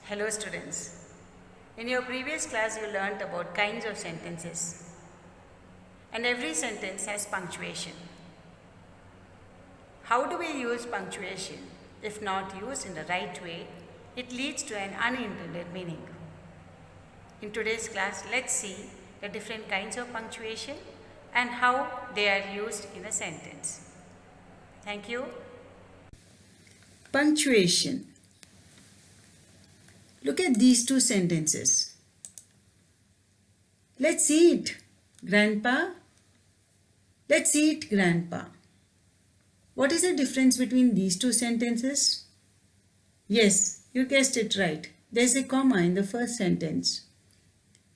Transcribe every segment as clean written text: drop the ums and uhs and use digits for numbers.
Hello students. In your previous class you learnt about kinds of sentences and every sentence has punctuation. How do we use punctuation? If not used in the right way, it leads to an unintended meaning. In today's class, let's see the different kinds of punctuation and how they are used in a sentence. Thank you. Punctuation. Look at these two sentences. Let's eat, Grandpa. Let's eat, Grandpa. What is the difference between these two sentences? Yes, you guessed it right. There's a comma in the first sentence.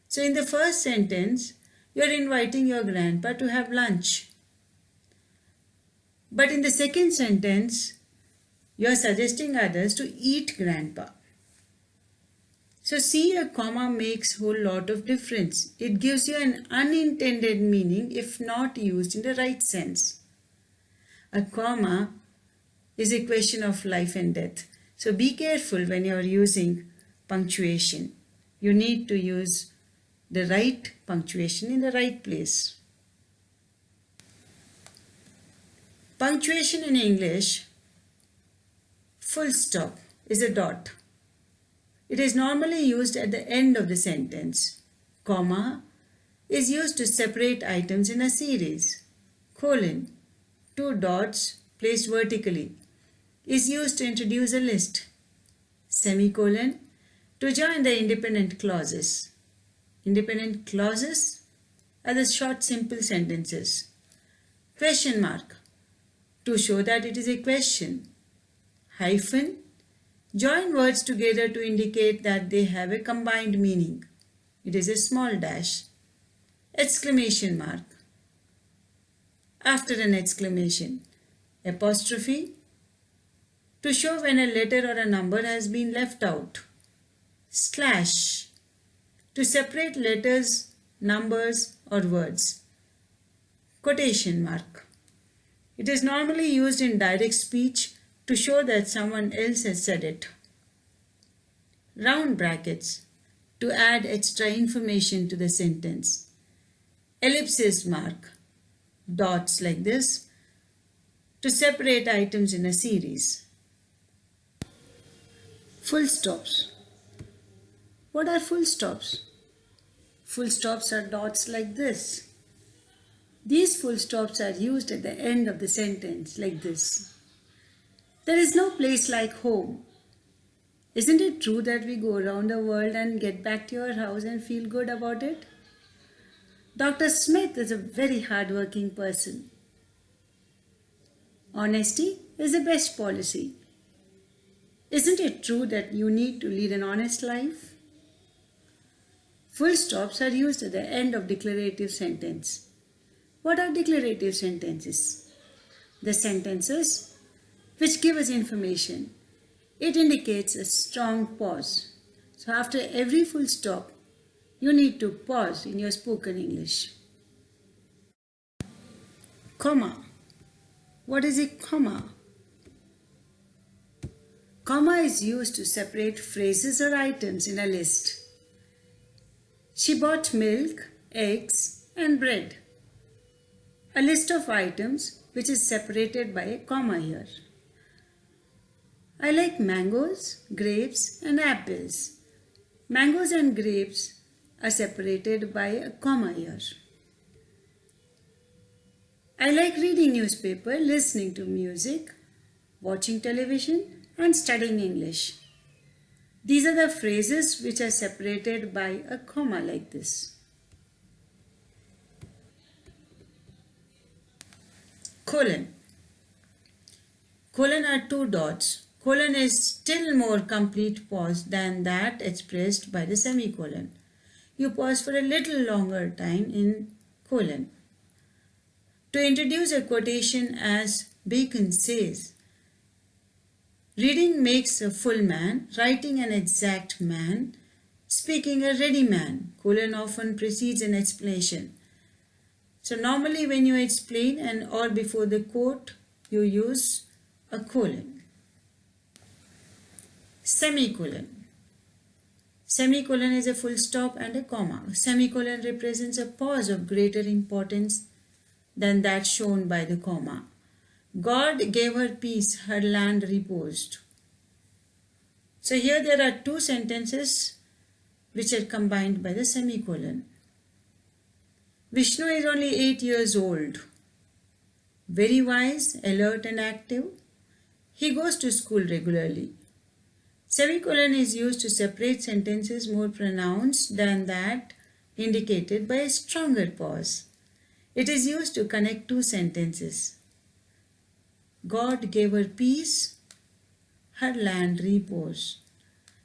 So in the first sentence, you are inviting your grandpa to have lunch. But in the second sentence, you are suggesting others to eat grandpa. So see, a comma makes a whole lot of difference. It gives you an unintended meaning if not used in the right sense. A comma is a question of life and death. So be careful when you are using punctuation. You need to use the right punctuation in the right place. Punctuation in English, full stop is a dot. It is normally used at the end of the sentence. Comma is used to separate items in a series. Colon, two dots placed vertically, is used to introduce a list. Semicolon, to join the independent clauses. Independent clauses are the short simple sentences. Question mark, to show that it is a question. Hyphen, join words together to indicate that they have a combined meaning. It is a small dash. Exclamation mark. After an exclamation, apostrophe, to show when a letter or a number has been left out. Slash, to separate letters, numbers or words. Quotation mark. It is normally used in direct speech to show that someone else has said it. Round brackets, to add extra information to the sentence. Ellipses mark, dots like this, to separate items in a series. Full stops. What are full stops? Full stops are dots like this. These full stops are used at the end of the sentence like this. There is no place like home. Isn't it true that we go around the world and get back to your house and feel good about it? Dr. Smith is a very hardworking person. Honesty is the best policy. Isn't it true that you need to lead an honest life? Full stops are used at the end of declarative sentence. What are declarative sentences? The sentences which give us information. It indicates a strong pause. So after every full stop, you need to pause in your spoken English. Comma. What is a comma? Comma is used to separate phrases or items in a list. She bought milk, eggs, and bread. A list of items which is separated by a comma here. I like mangoes, grapes, and apples. Mangoes and grapes are separated by a comma here. I like reading newspaper, listening to music, watching television, and studying English. These are the phrases which are separated by a comma like this. Colon. Colon are two dots. Colon is still more complete pause than that expressed by the semicolon. You pause for a little longer time in colon. To introduce a quotation as Bacon says, reading makes a full man, writing an exact man, speaking a ready man. Colon often precedes an explanation. So normally when you explain and or before the quote, you use a colon. Semicolon. Semicolon is a full stop and a comma. Semicolon represents a pause of greater importance than that shown by the comma. God gave her peace, her land reposed. So here there are two sentences which are combined by the semicolon. Vishnu is only 8 years old. Very wise, alert and active. He goes to school regularly. Semicolon is used to separate sentences more pronounced than that indicated by a stronger pause. It is used to connect two sentences. God gave her peace, her land repose.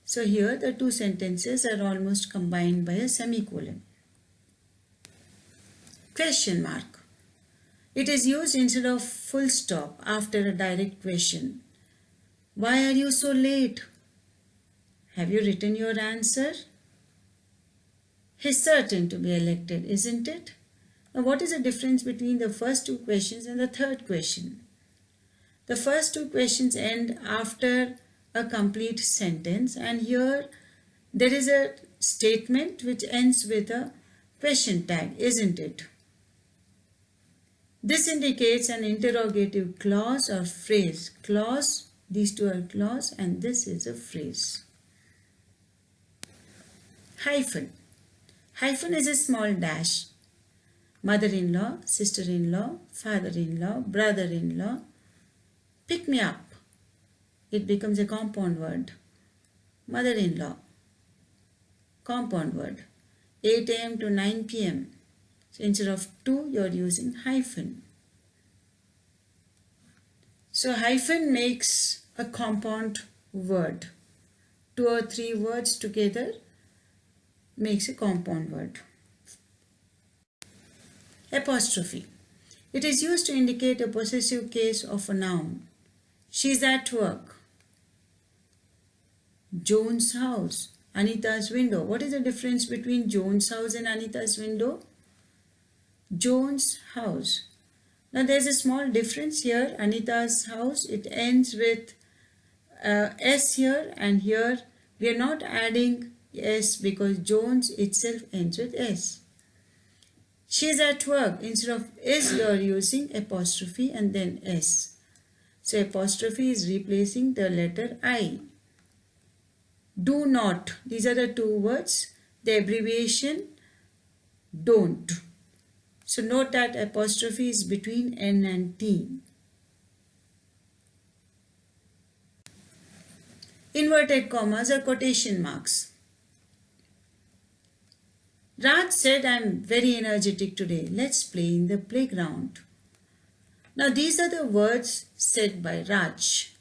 So here the two sentences are almost combined by a semicolon. Question mark. It is used instead of full stop after a direct question. Why are you so late? Have you written your answer? He's certain to be elected, isn't it? Now, what is the difference between the first two questions and the third question? The first two questions end after a complete sentence, and here there is a statement which ends with a question tag, isn't it? This indicates an interrogative clause or phrase. Clause, these two are clause, and this is a phrase. Hyphen. Hyphen is a small dash. Mother-in-law, sister-in-law, father-in-law, brother-in-law. Pick me up. It becomes a compound word. Mother-in-law. Compound word. 8 a.m. to 9 p.m. So instead of to, you are using hyphen. So hyphen makes a compound word. 2 or 3 words together makes a compound word. Apostrophe. It is used to indicate a possessive case of a noun. She is at work. Joan's house. Anita's window. What is the difference between Joan's house and Anita's window? Joan's house. Now there is a small difference here. Anita's house, it ends with S here, and here we are not adding S because Joan's itself ends with S. She is at work. Instead of is, you are using apostrophe and then S. So apostrophe is replacing the letter I. Do not. These are the two words. The abbreviation don't. So note that apostrophe is between N and T. Inverted commas are quotation marks. Raj said, I'm very energetic today. Let's play in the playground. Now these are the words said by Raj.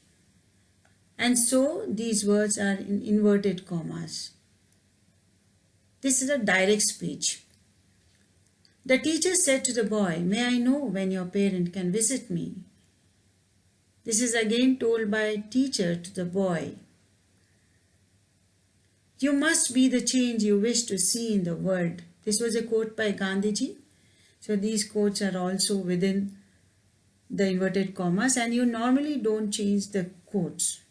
And so these words are in inverted commas. This is a direct speech. The teacher said to the boy, may I know when your parent can visit me? This is again told by teacher to the boy. You must be the change you wish to see in the world. This was a quote by Gandhiji. So these quotes are also within the inverted commas, and you normally don't change the quotes.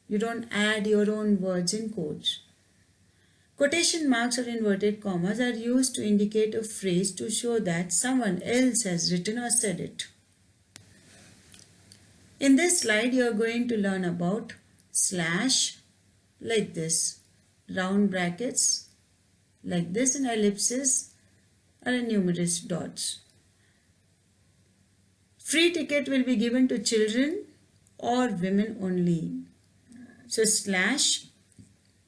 You don't add your own words in quotes. Quotation marks or inverted commas are used to indicate a phrase to show that someone else has written or said it. In this slide, you are going to learn about slash like this, round brackets like this, and ellipses are numerous dots. Free ticket will be given to children or women only. So slash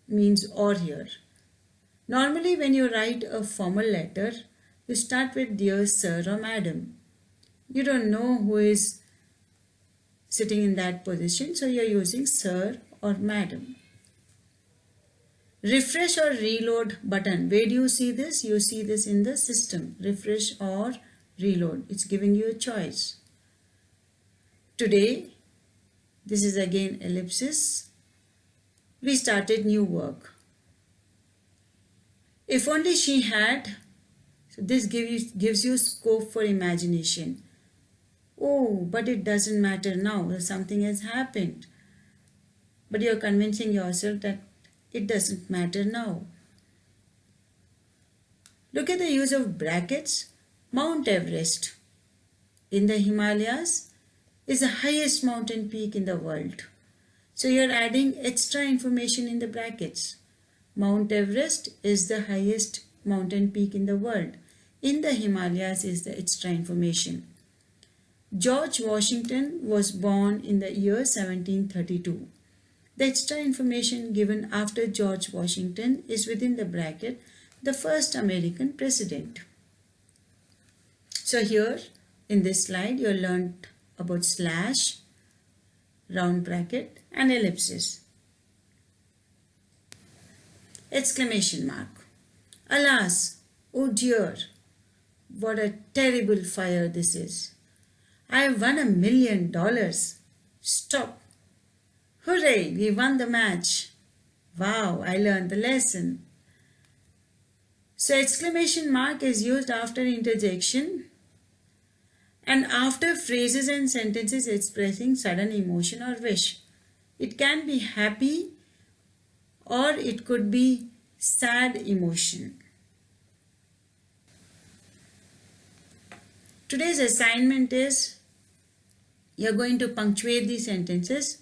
means or here. Normally when you write a formal letter, you start with dear sir or madam. You don't know who is sitting in that position, so you are using sir or madam. Refresh or reload button. Where do you see this? You see this in the system. Refresh or reload. It's giving you a choice. Today, this is again ellipsis. We started new work. If only she had, so this gives you scope for imagination. Oh, but it doesn't matter now. Something has happened. But you're convincing yourself that it doesn't matter now. Look at the use of brackets. Mount Everest in the Himalayas is the highest mountain peak in the world. So you're adding extra information in the brackets. Mount Everest is the highest mountain peak in the world. In the Himalayas is the extra information. George Washington was born in the year 1732. The extra information given after George Washington is within the bracket, the first American president. So here in this slide you learned about slash, round bracket and ellipses. Exclamation mark. Alas, oh dear, what a terrible fire this is. I won $1 million. Stop. Hooray, we won the match. Wow, I learned the lesson. So exclamation mark is used after interjection and after phrases and sentences expressing sudden emotion or wish. It can be happy or it could be sad emotion. Today's assignment is you're going to punctuate these sentences.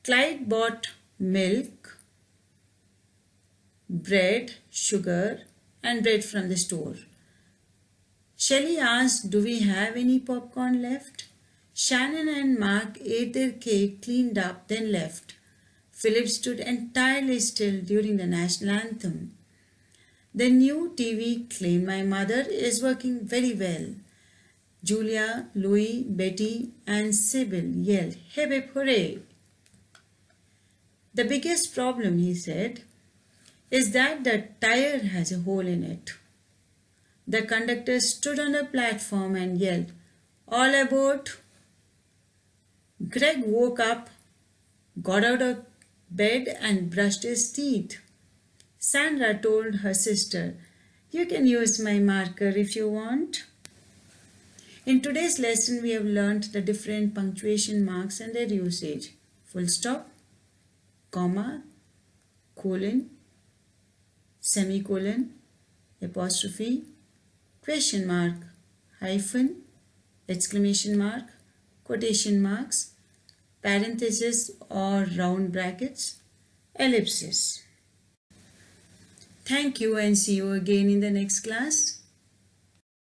Clyde bought milk, bread, sugar and bread from the store. Shelley asked, do we have any popcorn left? Shannon and Mark ate their cake, cleaned up, then left. Philip stood entirely still during the national anthem. The new TV claimed my mother is working very well. Julia, Louis, Betty and Sybil yelled, hip hip hooray. The biggest problem, he said, is that the tire has a hole in it. The conductor stood on the platform and yelled, all aboard. Greg woke up, got out of bed and brushed his teeth. Sandra told her sister, you can use my marker if you want. In today's lesson, we have learned the different punctuation marks and their usage. Full stop, comma, colon, semicolon, apostrophe, question mark, hyphen, exclamation mark, quotation marks, parentheses or round brackets, ellipses. Thank you and see you again in the next class.